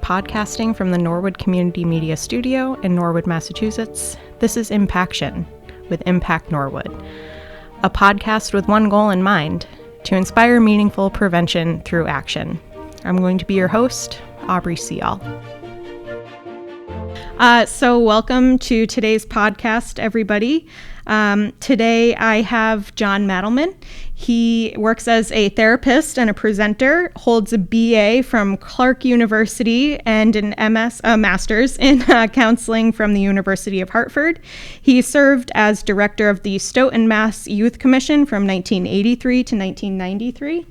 podcasting from the Norwood Community Media Studio in Norwood, Massachusetts. This is Impaction with Impact Norwood, a podcast with one goal in mind: to inspire meaningful prevention through action. I'm going to be your host, Aubrey Seall. So welcome to today's podcast, everybody. Today I have John Mattleman. He works as a therapist and a presenter, holds a BA from Clark University and an master's in counseling from the University of Hartford. He served as director of the Stoughton, Mass. Youth Commission from 1983 to 1993,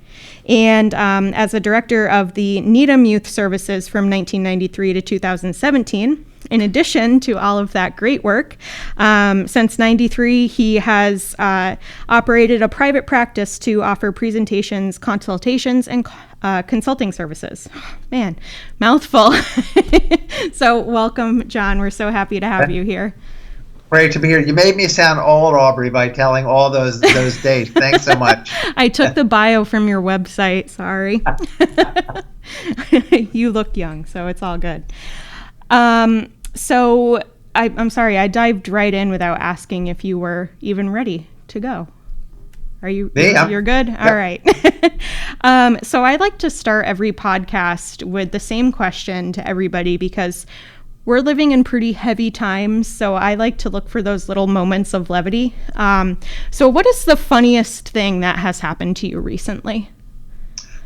and as a director of the Needham Youth Services from 1993 to 2017. In addition to all of that great work, since '93, he has operated a private practice to offer presentations, consultations, and consulting services. Man, mouthful. So welcome, John. We're so happy to have you here. Great to be here. You made me sound old, Aubrey, by telling all those dates. Thanks so much. I took the bio from your website. Sorry. You look young, so it's all good. So I'm sorry, I dived right in without asking if you were even ready to go. Are you? You're good? Yep. All right. So I like to start every podcast with the same question to everybody because we're living in pretty heavy times. So I like to look for those little moments of levity. So what is the funniest thing that has happened to you recently?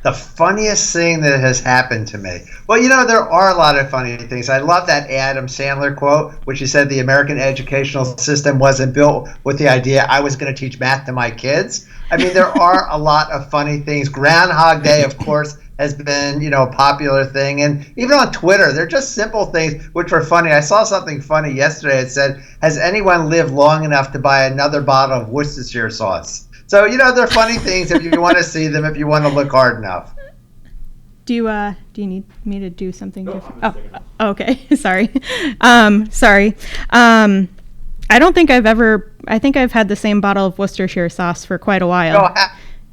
The funniest thing that has happened to me. Well, there are a lot of funny things. I love that Adam Sandler quote, which he said the American educational system wasn't built with the idea I was going to teach math to my kids. I mean, there are a lot of funny things. Groundhog Day, of course, has been, a popular thing. And even on Twitter, they're just simple things which are funny. I saw something funny yesterday. It said, has anyone lived long enough to buy another bottle of Worcestershire sauce? So, they're funny things if you want to see them, if you want to look hard enough. Do you need me to do something different? Oh, okay. Sorry. Sorry. I think I've had the same bottle of Worcestershire sauce for quite a while.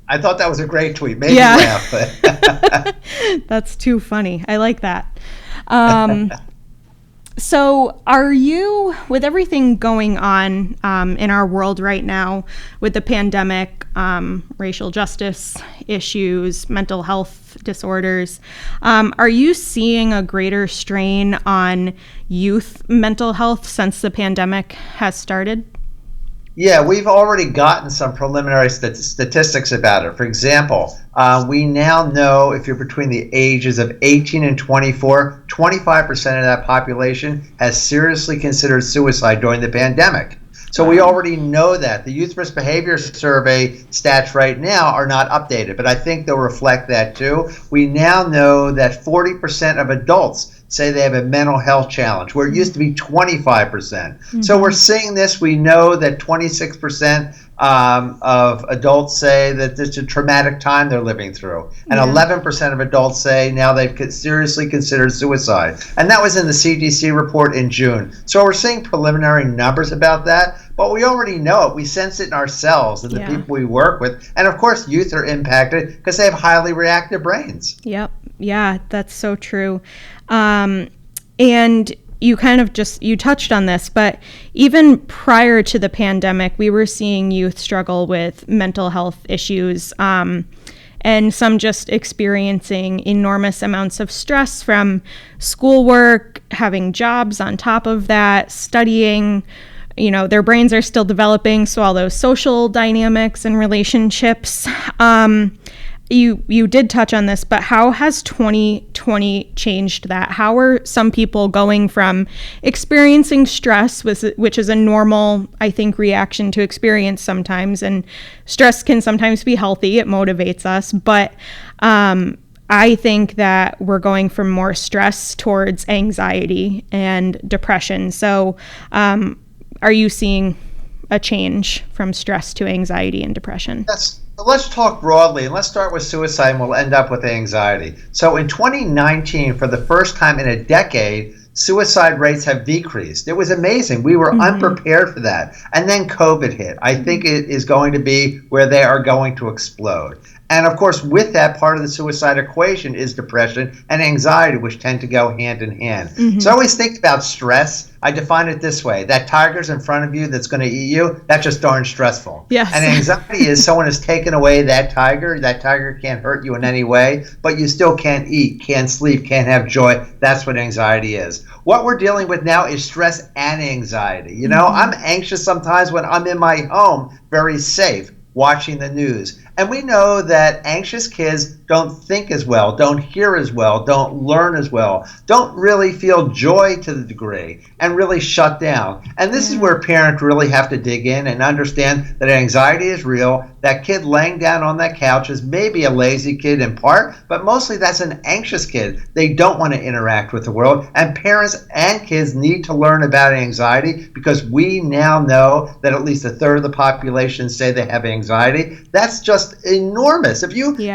I thought that was a great tweet. Made me laugh. But That's too funny. I like that. So are you, with everything going on in our world right now, with the pandemic, racial justice issues, mental health disorders, are you seeing a greater strain on youth mental health since the pandemic has started? Yeah, we've already gotten some preliminary statistics about it. For example, we now know if you're between the ages of 18 and 24, 25% of that population has seriously considered suicide during the pandemic. So we already know that. The Youth Risk Behavior Survey stats right now are not updated, but I think they'll reflect that too. We now know that 40% of adults say they have a mental health challenge, where it used to be 25%. Mm-hmm. So we're seeing this. We know that 26% of adults say that it's a traumatic time they're living through. And 11% of adults say now they've seriously considered suicide. And that was in the CDC report in June. So we're seeing preliminary numbers about that, but we already know it. We sense it in ourselves and the people we work with. And of course, youth are impacted because they have highly reactive brains. Yep. Yeah, that's so true. And you you touched on this, but even prior to the pandemic, we were seeing youth struggle with mental health issues, and some just experiencing enormous amounts of stress from schoolwork, having jobs on top of that, studying. Their brains are still developing, so all those social dynamics and relationships. You did touch on this, but how has 2020 changed that? How are some people going from experiencing stress, which is a normal, I think, reaction to experience sometimes, and stress can sometimes be healthy, it motivates us, but I think that we're going from more stress towards anxiety and depression. So are you seeing a change from stress to anxiety and depression? Yes. Let's talk broadly, and let's start with suicide, and we'll end up with anxiety. So in 2019, for the first time in a decade, suicide rates have decreased. It was amazing. We were unprepared for that. And then COVID hit. I think it is going to be where they are going to explode. And of course, with that, part of the suicide equation is depression and anxiety, which tend to go hand in hand. So I always think about stress. I define it this way: that tiger's in front of you that's going to eat you, that's just darn stressful. Yes. And anxiety is someone has taken away that tiger. That tiger can't hurt you in any way, but you still can't eat, can't sleep, can't have joy. That's what anxiety is. What we're dealing with now is stress and anxiety. You know, I'm anxious sometimes when I'm in my home, very safe, watching the news. And we know that anxious kids don't think as well, don't hear as well, don't learn as well, don't really feel joy to the degree, and really shut down. And this is where parents really have to dig in and understand that anxiety is real. That kid laying down on that couch is maybe a lazy kid in part, but mostly that's an anxious kid. They don't want to interact with the world. And parents and kids need to learn about anxiety, because we now know that at least a third of the population say they have anxiety. That's just enormous. If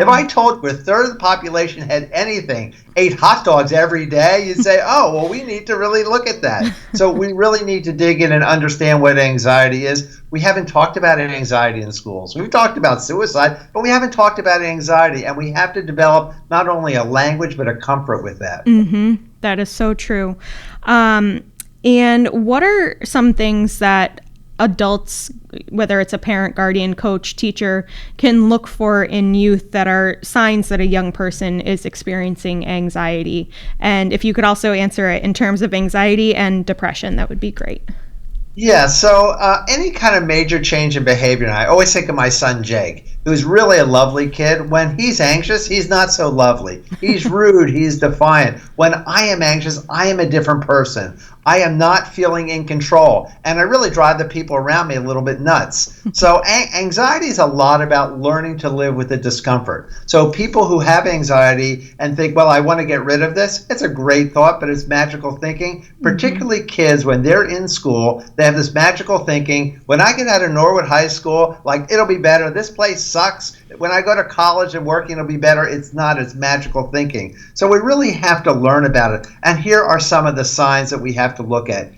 I told you a third of the population had anything, ate hot dogs every day, you'd say, oh, well, we need to really look at that. So we really need to dig in and understand what anxiety is. We haven't talked about anxiety in schools. We've talked about suicide, but we haven't talked about anxiety, and we have to develop not only a language, but a comfort with that. That is so true. And what are some things that adults, whether it's a parent, guardian, coach, teacher, can look for in youth that are signs that a young person is experiencing anxiety? And if you could also answer it in terms of anxiety and depression, that would be great. Yeah, so any kind of major change in behavior, and I always think of my son Jake, who's really a lovely kid. When he's anxious, he's not so lovely. He's rude, he's defiant. When I am anxious, I am a different person. I am not feeling in control, and I really drive the people around me a little bit nuts. So anxiety is a lot about learning to live with the discomfort. So people who have anxiety and think, well, I want to get rid of this, it's a great thought, but it's magical thinking. Particularly kids, when they're in school, they have this magical thinking, when I get out of Norwood High School, like, it'll be better. This place sucks. When I go to college and working, it'll be better. It's not. It's magical thinking. So we really have to learn about it. And here are some of the signs that we have to look at.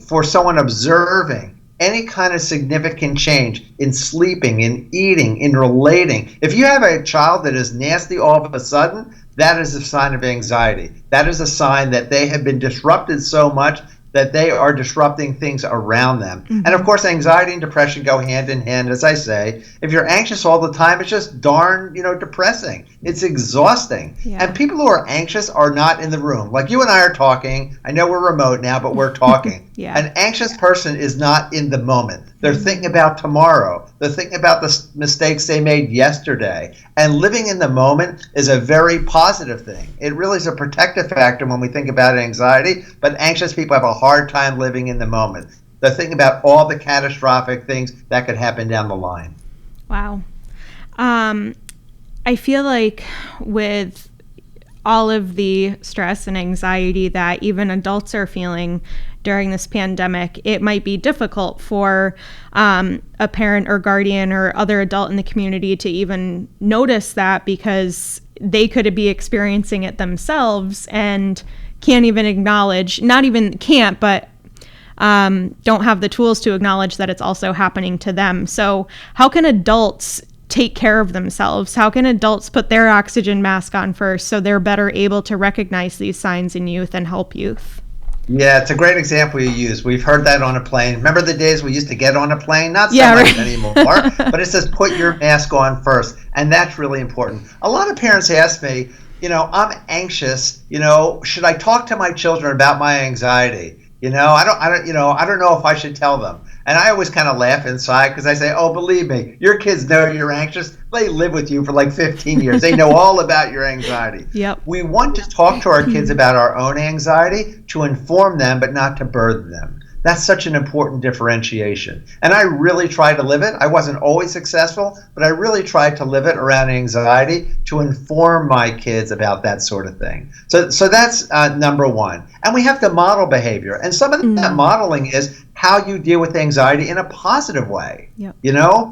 For someone observing any kind of significant change in sleeping, in eating, in relating. If you have a child that is nasty all of a sudden, that is a sign of anxiety. That is a sign that they have been disrupted so much that they are disrupting things around them. And of course, anxiety and depression go hand in hand, as I say. If you're anxious all the time, it's just darn, depressing. It's exhausting. And people who are anxious are not in the room. Like you and I are talking. I know we're remote now, but we're talking. An anxious person is not in the moment. They're thinking about tomorrow. They're thinking about the mistakes they made yesterday. And living in the moment is a very positive thing. It really is a protective factor when we think about anxiety, but anxious people have a hard time living in the moment. They're thinking about all the catastrophic things that could happen down the line. Wow. I feel like with all of the stress and anxiety that even adults are feeling during this pandemic, it might be difficult for a parent or guardian or other adult in the community to even notice that, because they could be experiencing it themselves and can't even acknowledge, not even can't, but don't have the tools to acknowledge that it's also happening to them. So how can adults take care of themselves? How can adults put their oxygen mask on first so they're better able to recognize these signs in youth and help youth? Yeah, it's a great example you use. We've heard that on a plane. Remember the days we used to get on a plane? Not so much anymore. But it says put your mask on first, and that's really important. A lot of parents ask me, I'm anxious. Should I talk to my children about my anxiety? I don't know if I should tell them. And I always kind of laugh inside, because I say, oh, believe me, your kids know you're anxious. They live with you for like 15 years. They know all about your anxiety. We want to talk to our kids about our own anxiety to inform them, but not to burden them. That's such an important differentiation. And I really tried to live it. I wasn't always successful, but I really tried to live it around anxiety to inform my kids about that sort of thing. So that's number one. And we have to model behavior. And some of that modeling is how you deal with anxiety in a positive way.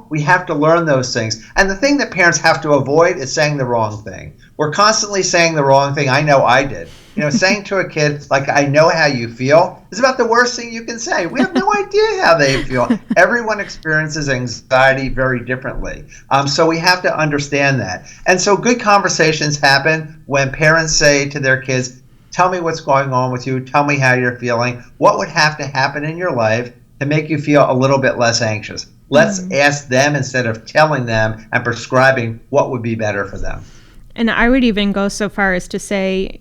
We have to learn those things. And the thing that parents have to avoid is saying the wrong thing. We're constantly saying the wrong thing. I know I did. Saying to a kid, like, I know how you feel, is about the worst thing you can say. We have no idea how they feel. Everyone experiences anxiety very differently. So we have to understand that. And so good conversations happen when parents say to their kids, tell me what's going on with you. Tell me how you're feeling. What would have to happen in your life to make you feel a little bit less anxious? Let's ask them instead of telling them and prescribing what would be better for them. And I would even go so far as to say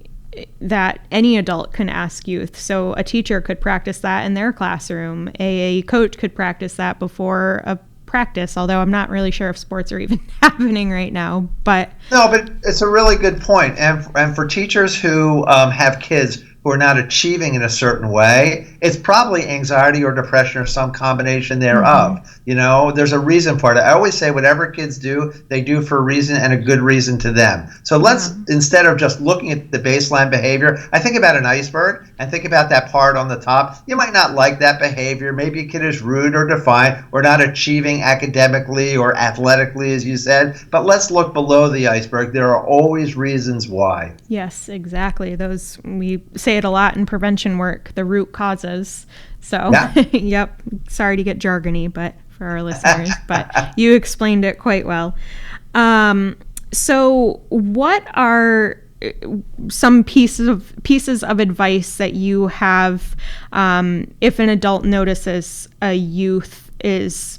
that any adult can ask youth. So a teacher could practice that in their classroom. A coach could practice that before a practice, although I'm not really sure if sports are even happening right now. But it's a really good point. And for teachers who have kids who are not achieving in a certain way, it's probably anxiety or depression or some combination thereof. There's a reason for it. I always say whatever kids do, they do for a reason and a good reason to them. So let's, instead of just looking at the baseline behavior, I think about an iceberg and think about that part on the top. You might not like that behavior. Maybe a kid is rude or defiant or not achieving academically or athletically, as you said. But let's look below the iceberg. There are always reasons why. Yes, exactly. We say it a lot in prevention work, the root causes. So, yep. Sorry to get jargony, but for our listeners, but you explained it quite well. So what are some pieces of advice that you have if an adult notices a youth is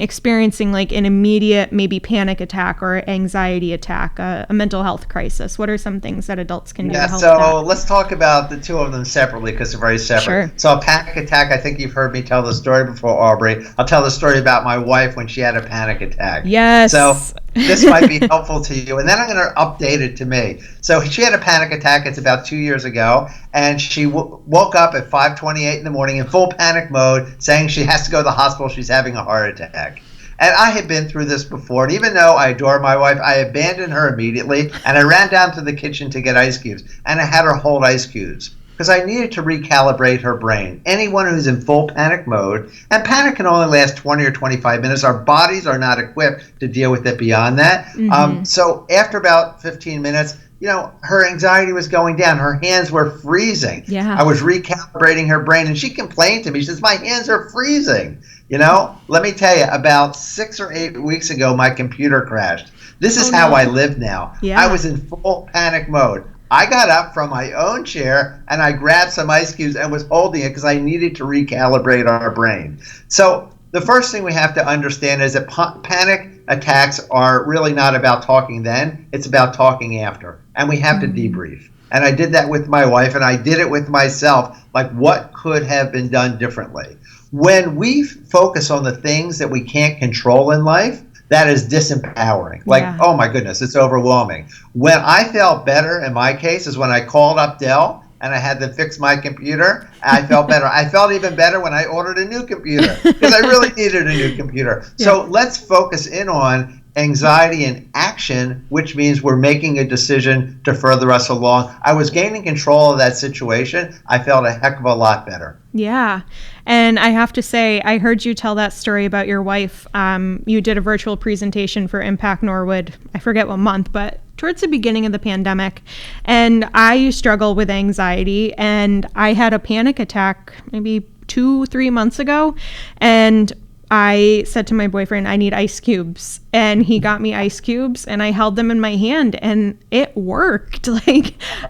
experiencing like an immediate maybe panic attack or anxiety attack, a mental health crisis? What are some things that adults can do to help that? Let's talk about the two of them separately because they're very separate. Sure. So a panic attack, I think you've heard me tell the story before, Aubrey. I'll tell the story about my wife when she had a panic attack. Yes. So this might be helpful to you. And then I'm going to update it to me. So she had a panic attack. It's about 2 years ago. And she woke up at 5:28 in the morning in full panic mode saying she has to go to the hospital. She's having a heart attack. And I had been through this before. And even though I adore my wife, I abandoned her immediately. And I ran down to the kitchen to get ice cubes. And I had her hold ice cubes because I needed to recalibrate her brain. Anyone who's in full panic mode, and panic can only last 20 or 25 minutes. Our bodies are not equipped to deal with it beyond that. So after about 15 minutes, her anxiety was going down. Her hands were freezing. Yeah. I was recalibrating her brain, and she complained to me. She says, my hands are freezing. Let me tell you, about 6 or 8 weeks ago, my computer crashed. This is how I live now. Yeah. I was in full panic mode. I got up from my own chair and I grabbed some ice cubes and was holding it because I needed to recalibrate our brain. So the first thing we have to understand is that panic attacks are really not about talking then, it's about talking after. And we have to debrief. And I did that with my wife, and I did it with myself, like what could have been done differently. When we focus on the things that we can't control in life, that is disempowering. Oh my goodness, it's overwhelming. When I felt better, in my case, is when I called up Dell and I had them fix my computer. I felt better. I felt even better when I ordered a new computer because I really needed a new computer. So let's focus in on anxiety and action, which means we're making a decision to further us along. I was gaining control of that situation. I felt a heck of a lot better. Yeah. And I have to say, I heard you tell that story about your wife. You did a virtual presentation for Impact Norwood. I forget what month, but towards the beginning of the pandemic. And I struggle with anxiety, and I had a panic attack maybe 2-3 months ago. And I said to my boyfriend, I need ice cubes. And he got me ice cubes, and I held them in my hand, and it worked.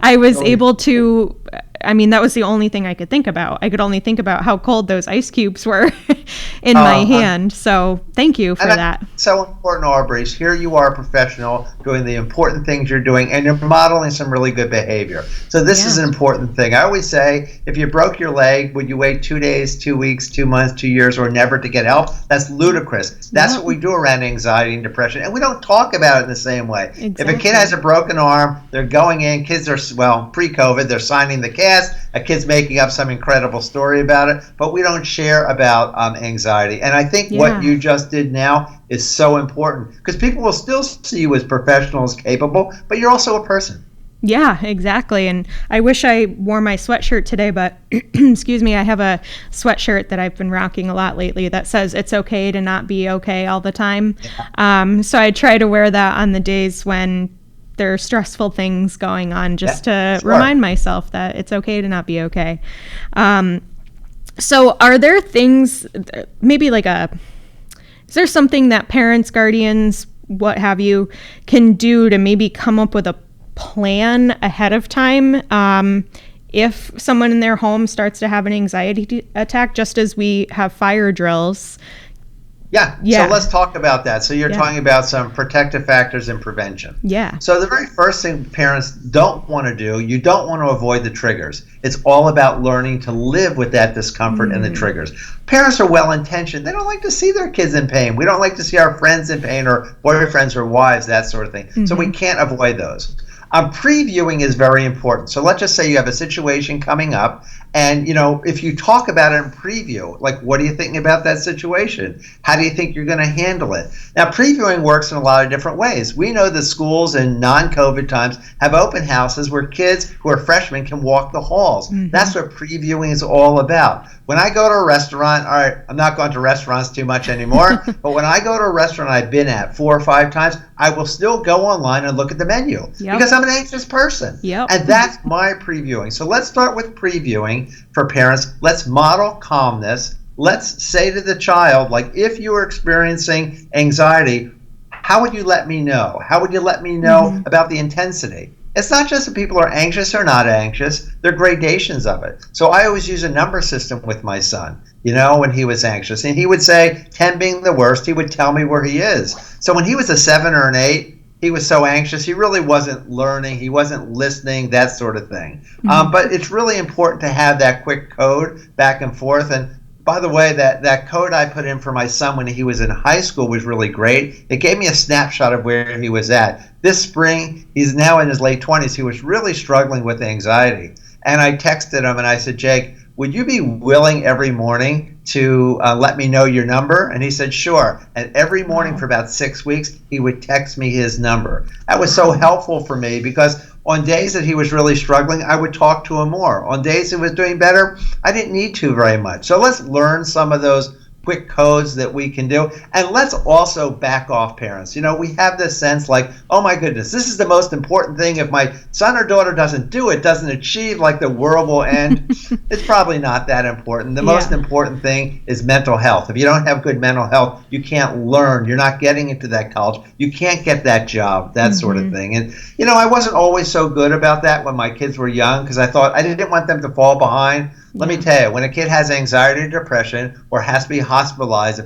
I was able to, that was the only thing I could think about. I could only think about how cold those ice cubes were in my hand. So thank you for that. So important, Aubrey. Here you are a professional doing the important things you're doing, and you're modeling some really good behavior. So this is an important thing. I always say, if you broke your leg, would you wait 2 days, 2 weeks, 2 months, 2 years, or never to get help? That's ludicrous. That's what we do around anxiety and depression, and we don't talk about it in the same way. Exactly. If a kid has a broken arm, they're going in, kids are, pre-COVID, they're signing the cast, a kid's making up some incredible story about it, but we don't share about anxiety. And I think what you just did now is so important, because people will still see you as professionals, capable, but you're also a person. Yeah, exactly. And I wish I wore my sweatshirt today, but excuse me, I have a sweatshirt that I've been rocking a lot lately that says it's okay to not be okay all the time. So I try to wear that on the days when there are stressful things going on, just to sure. remind myself that it's okay to not be okay. So are there things, maybe like is there something that parents, guardians, what have you, can do to maybe come up with a plan ahead of time if someone in their home starts to have an anxiety attack, just as we have fire drills? Yeah. So let's talk about that. So you're talking about some protective factors and prevention. Yeah. So the very first thing parents don't want to do, you don't want to avoid the triggers. It's all about learning to live with that discomfort and the triggers. Parents are well-intentioned. They don't like to see their kids in pain. We don't like to see our friends in pain, or boyfriends or wives, that sort of thing. So we can't avoid those. Previewing is very important. So let's just say you have a situation coming up, and if you talk about it in preview, like, what are you thinking about that situation? How do you think you're going to handle it? Now, previewing works in a lot of different ways. We know that schools in non-COVID times have open houses where kids who are freshmen can walk the halls. That's what previewing is all about. When I go to a restaurant, all right, I'm not going to restaurants too much anymore, but when I go to a restaurant I've been at 4 or 5 times, I will still go online and look at the menu because I'm an anxious person. And that's my previewing. So let's start with previewing for parents. Let's model calmness. Let's say to the child, like, if you are experiencing anxiety, how would you let me know? How would you let me know about the intensity? It's not just that people are anxious or not anxious. There are gradations of it. So I always use a number system with my son, when he was anxious. And he would say, 10 being the worst, he would tell me where he is. So when he was a 7 or an 8, he was so anxious, he really wasn't learning, he wasn't listening, that sort of thing. But it's really important to have that quick code back and forth. And by the way, that code I put in for my son when he was in high school was really great. It gave me a snapshot of where he was at. This spring, he's now in his late 20s. He was really struggling with anxiety. And I texted him and I said, Jake, would you be willing every morning to let me know your number? And he said, sure. And every morning for about 6 weeks, he would text me his number. That was so helpful for me because on days that he was really struggling, I would talk to him more. On days he was doing better, I didn't need to very much. So let's learn some of those quick codes that we can do. And let's also back off, parents. We have this sense like, oh my goodness, this is the most important thing. If my son or daughter doesn't do it, doesn't achieve, like the world will end. It's probably not that important. The most important thing is mental health. If you don't have good mental health, you can't learn. You're not getting into that college. You can't get that job, that sort of thing. And, I wasn't always so good about that when my kids were young because I thought I didn't want them to fall behind. Let me tell you, when a kid has anxiety or depression or has to be hospitalized,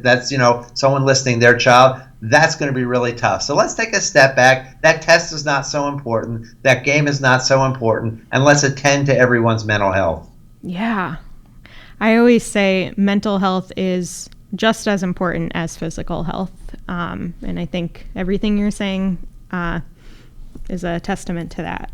that's someone listening, their child, that's going to be really tough. So let's take a step back. That test is not so important. That game is not so important. And let's attend to everyone's mental health. Yeah. I always say mental health is just as important as physical health. And I think everything you're saying is a testament to that.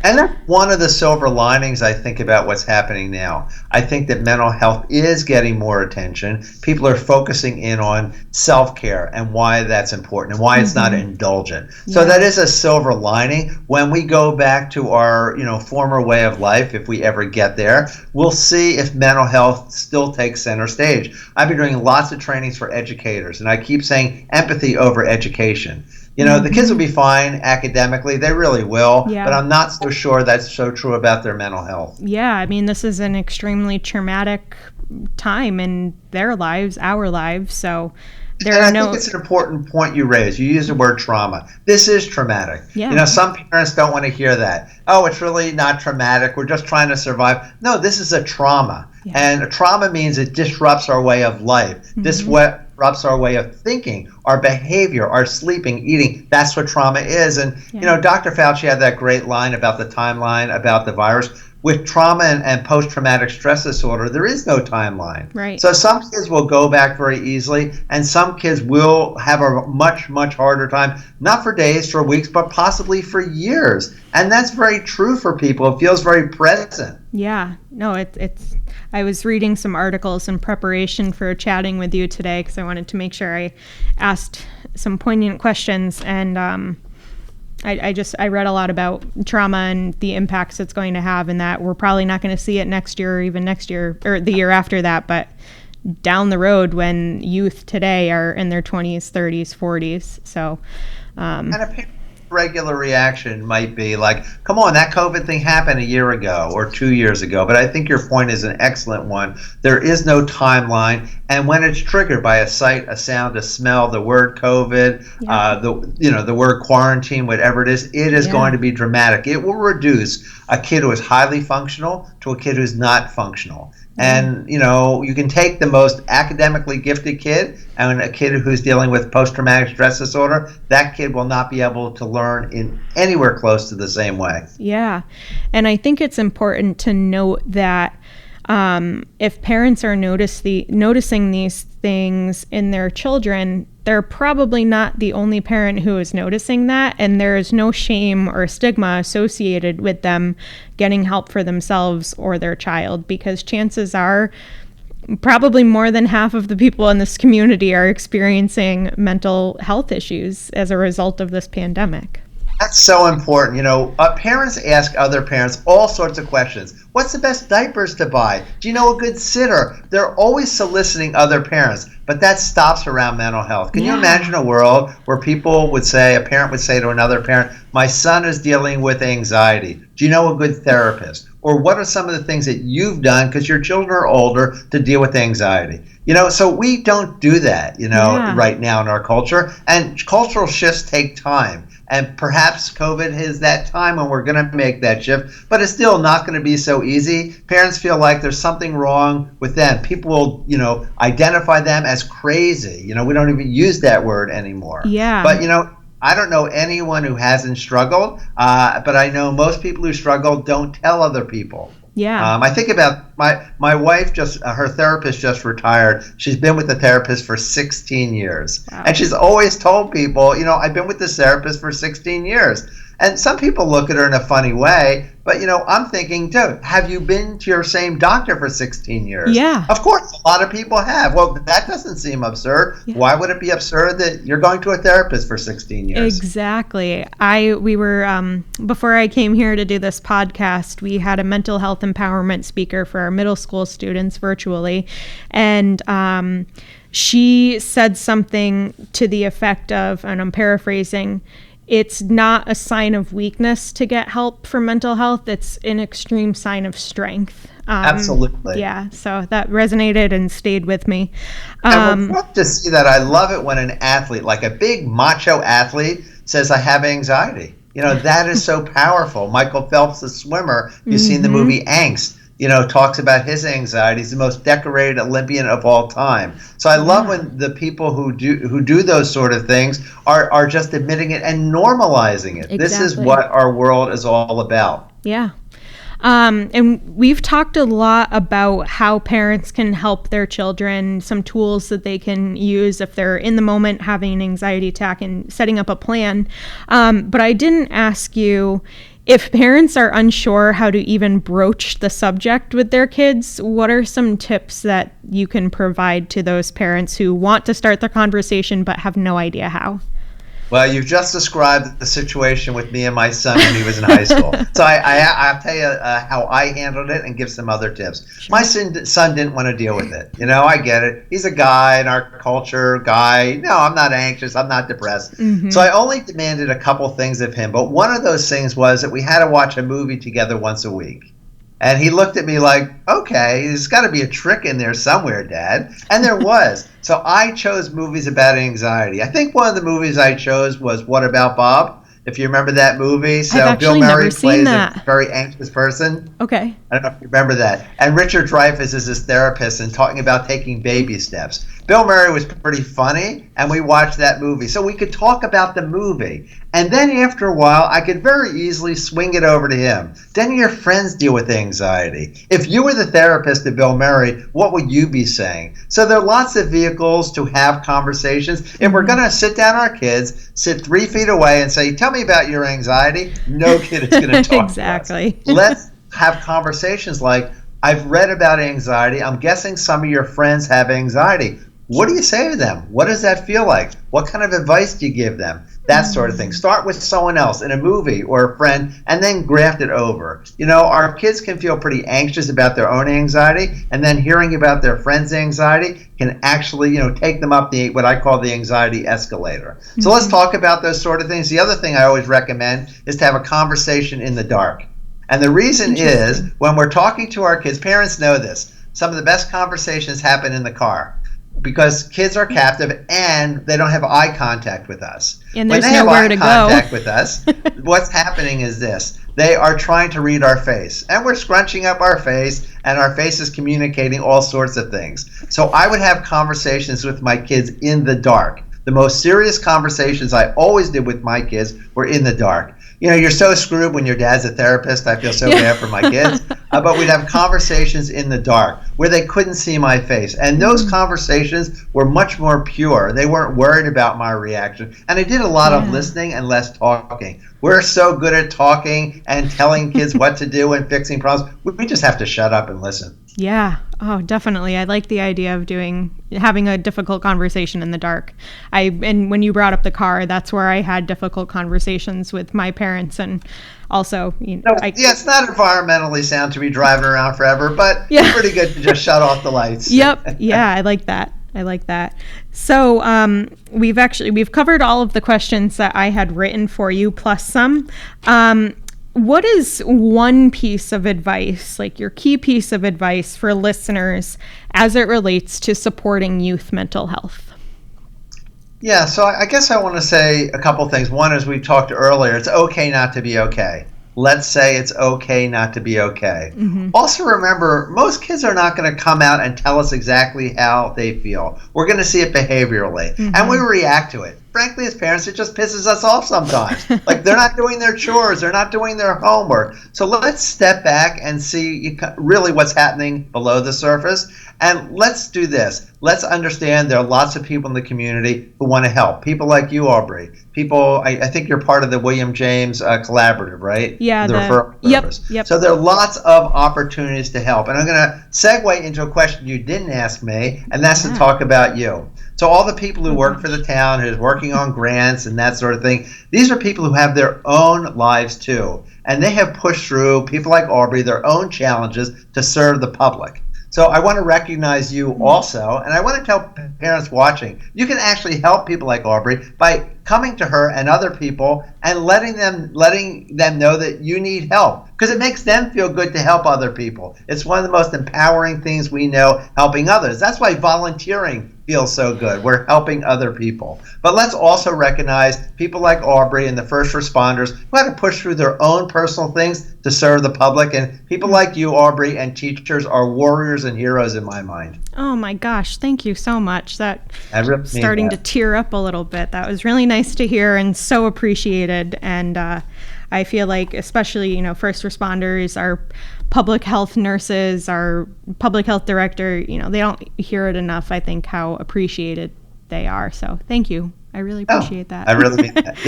And that's one of the silver linings I think about what's happening now. I think that mental health is getting more attention. People are focusing in on self-care and why that's important and why it's not indulgent. So that is a silver lining. When we go back to our former way of life, if we ever get there, we'll see if mental health still takes center stage. I've been doing lots of trainings for educators, and I keep saying empathy over education. The kids will be fine academically. They really will. But I'm not so sure that's so true about their mental health. Yeah. I mean, this is an extremely traumatic time in their lives, our lives. So I think it's an important point you raise. You use the word trauma. This is traumatic. Some parents don't want to hear that. Oh, it's really not traumatic. We're just trying to survive. No, this is a trauma. And a trauma means it disrupts our way of life. Disrupts our way of thinking, our behavior, our sleeping, eating. That's what trauma is. And, Dr. Fauci had that great line about the timeline, about the virus. With trauma and post-traumatic stress disorder, there is no timeline. Right. So some kids will go back very easily, and some kids will have a much, much harder time, not for days, for weeks, but possibly for years. And that's very true for people. It feels very present. Yeah. No, it's I was reading some articles in preparation for chatting with you today because I wanted to make sure I asked some poignant questions, and I read a lot about trauma and the impacts it's going to have, and that we're probably not going to see it next year or even next year or the year after that, but down the road when youth today are in their 20s, 30s, 40s. So, regular reaction might be like, come on, that COVID thing happened a year ago or 2 years ago. But I think your point is an excellent one. There is no timeline. And when it's triggered by a sight, a sound, a smell, the word COVID, the word quarantine, whatever it is going to be dramatic. It will reduce a kid who is highly functional to a kid who's not functional. And, you can take the most academically gifted kid and a kid who's dealing with post-traumatic stress disorder, that kid will not be able to learn in anywhere close to the same way. Yeah. And I think it's important to note that if parents are noticing these things in their children, they're probably not the only parent who is noticing that, and there is no shame or stigma associated with them getting help for themselves or their child, because chances are probably more than half of the people in this community are experiencing mental health issues as a result of this pandemic. That's so important. Parents ask other parents all sorts of questions. What's the best diapers to buy? Do you know a good sitter? They're always soliciting other parents, but that stops around mental health. Can you imagine a world where a parent would say to another parent, my son is dealing with anxiety. Do you know a good therapist? Or what are some of the things that you've done because your children are older to deal with anxiety? So we don't do that, right now in our culture. And cultural shifts take time. And perhaps COVID is that time when we're going to make that shift, but it's still not going to be so easy. Parents feel like there's something wrong with them. People will, identify them as crazy. We don't even use that word anymore. Yeah. But, I don't know anyone who hasn't struggled, but I know most people who struggle don't tell other people. Yeah. I think about my wife, her therapist just retired. She's been with the therapist for 16 years. Wow. And she's always told people, I've been with this therapist for 16 years. And some people look at her in a funny way, but I'm thinking, dude, have you been to your same doctor for 16 years? Yeah. Of course, a lot of people have. Well, that doesn't seem absurd. Yeah. Why would it be absurd that you're going to a therapist for 16 years? Exactly. We were, before I came here to do this podcast, we had a mental health empowerment speaker for our middle school students virtually. And she said something to the effect of, and I'm paraphrasing, it's not a sign of weakness to get help for mental health. It's an extreme sign of strength. Absolutely. Yeah, so that resonated and stayed with me. And we're quick to see that. I love it when an athlete, like a big macho athlete, says, I have anxiety. That is so powerful. Michael Phelps, the swimmer, you've seen the movie Angst, talks about his anxiety. He's the most decorated Olympian of all time. So I love when the people who do those sort of things are just admitting it and normalizing it. Exactly. This is what our world is all about. Yeah. And we've talked a lot about how parents can help their children, some tools that they can use if they're in the moment having an anxiety attack and setting up a plan. But I didn't ask you, if parents are unsure how to even broach the subject with their kids, what are some tips that you can provide to those parents who want to start the conversation but have no idea how? Well, you've just described the situation with me and my son when he was in high school. So I'll tell you how I handled it and give some other tips. Sure. My son didn't want to deal with it. I get it. He's a guy in our culture, No, I'm not anxious. I'm not depressed. Mm-hmm. So I only demanded a couple things of him. But one of those things was that we had to watch a movie together once a week. And he looked at me like, okay, there's got to be a trick in there somewhere, Dad. And there was. So I chose movies about anxiety. I think one of the movies I chose was What About Bob? If you remember that movie. So Bill Murray plays a very anxious person. Okay. I don't know if you remember that. And Richard Dreyfuss is his therapist and talking about taking baby steps. Bill Murray was pretty funny, and we watched that movie. So we could talk about the movie. And then after a while, I could very easily swing it over to him. Then your friends deal with anxiety. If you were the therapist of Bill Murray, what would you be saying? So there are lots of vehicles to have conversations. If we're going to sit down our kids, sit 3 feet away and say, tell me about your anxiety, no kid is going to talk Exactly. to us. Let's have conversations like, I've read about anxiety. I'm guessing some of your friends have anxiety. What do you say to them? What does that feel like? What kind of advice do you give them? That sort of thing. Start with someone else in a movie or a friend, and then graft it over. Our kids can feel pretty anxious about their own anxiety, and then hearing about their friends' anxiety can actually, take them up what I call the anxiety escalator. So let's talk about those sort of things. The other thing I always recommend is to have a conversation in the dark. And the reason is, when we're talking to our kids, parents know this, some of the best conversations happen in the car. Because kids are captive and they don't have eye contact with us. And there's when they nowhere have to eye contact with us, what's happening is this. They are trying to read our face. And we're scrunching up our face, and our face is communicating all sorts of things. So I would have conversations with my kids in the dark. The most serious conversations I always did with my kids were in the dark. You're so screwed when your dad's a therapist. I feel so bad for my kids. But we'd have conversations in the dark where they couldn't see my face. And those conversations were much more pure. They weren't worried about my reaction. And I did a lot of listening and less talking. We're so good at talking and telling kids what to do and fixing problems. We just have to shut up and listen. Yeah. Oh, definitely. I like the idea of having a difficult conversation in the dark. And when you brought up the car, that's where I had difficult conversations with my parents, and also, it's not environmentally sound to be driving around forever, but it's pretty good to just shut off the lights. Yep. Yeah, I like that. So we've covered all of the questions that I had written for you, plus some. What is one piece of advice, like your key piece of advice for listeners as it relates to supporting youth mental health? Yeah, so I guess I want to say a couple things. One, as we talked earlier, it's okay not to be okay. Let's say it's okay not to be okay. Also remember, most kids are not going to come out and tell us exactly how they feel. We're going to see it behaviorally, and we react to it. Frankly, as parents, it just pisses us off sometimes. Like, they're not doing their chores, they're not doing their homework. So let's step back and see really what's happening below the surface. And let's do this. Let's understand there are lots of people in the community who want to help. People like you, Aubrey. People, I think you're part of the William James Collaborative, right? Yeah. The referral service. Yep. So there are lots of opportunities to help. And I'm going to segue into a question you didn't ask me, and that's to talk about you. So all the people who work for the town, who's working on grants and that sort of thing, these are people who have their own lives too. And they have pushed through, people like Aubrey, their own challenges to serve the public. So I want to recognize you also, and I want to tell parents watching, you can actually help people like Aubrey by coming to her and other people and letting them know that you need help, because it makes them feel good to help other people. It's one of the most empowering things we know, helping others. That's why volunteering feels so good. We're helping other people. But let's also recognize people like Aubrey and the first responders who had to push through their own personal things to serve the public. And people like you, Aubrey, and teachers are warriors and heroes in my mind. Oh my gosh, thank you so much. I really starting to tear up a little bit. That was really nice to hear and so appreciated. And I feel like, especially, first responders, our public health nurses, our public health director, they don't hear it enough, I think, how appreciated they are. So thank you. I really appreciate that. I really mean that.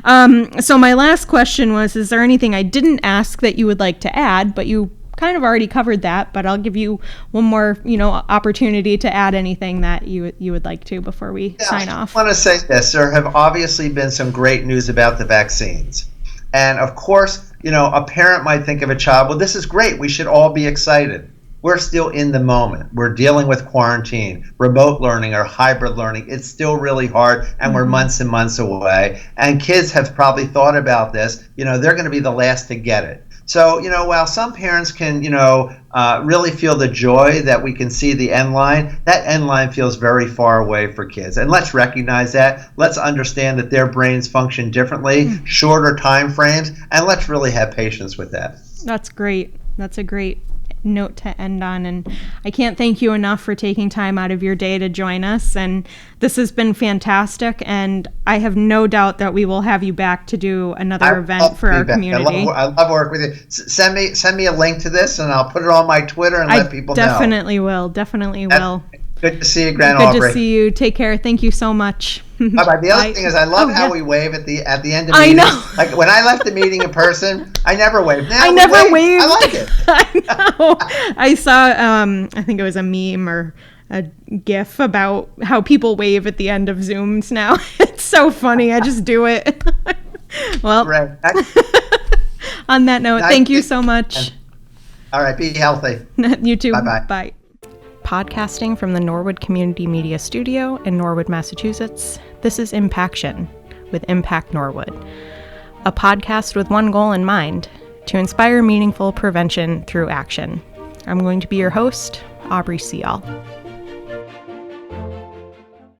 Yeah. So my last question was, is there anything I didn't ask that you would like to add, but you kind of already covered that, but I'll give you one more, opportunity to add anything that you would like to before we sign off. I want to say this. There have obviously been some great news about the vaccines. And of course, a parent might think of a child, well, this is great. We should all be excited. We're still in the moment. We're dealing with quarantine, remote learning, or hybrid learning. It's still really hard, and we're months and months away. And kids have probably thought about this. They're going to be the last to get it. So, while some parents can, really feel the joy that we can see the end line, that end line feels very far away for kids. And let's recognize that. Let's understand that their brains function differently, shorter time frames, and let's really have patience with that. That's great. That's a great note to end on, and I can't thank you enough for taking time out of your day to join us, and this has been fantastic, and I have no doubt that we will have you back to do another event for our community. I love working with you. Send me a link to this, and I'll put it on my Twitter and let people know. Definitely will. Good to see you, Grand Good Aubrey. to see you. Take care. Thank you so much. Bye-bye. The other thing is, I love how we wave at the end of meetings. I know. Like when I left the meeting in person, I never waved. Now I never waved. I like it. I know. I saw. I think it was a meme or a GIF about how people wave at the end of Zooms now. It's so funny. I just do it. Well, Right. On that note, thank you so much. All right. Be healthy. You too. Bye-bye. Bye. Podcasting from the Norwood Community Media Studio in Norwood, Massachusetts, this is Impaction with Impact Norwood, a podcast with one goal in mind, to inspire meaningful prevention through action. I'm going to be your host, Aubrey Seall.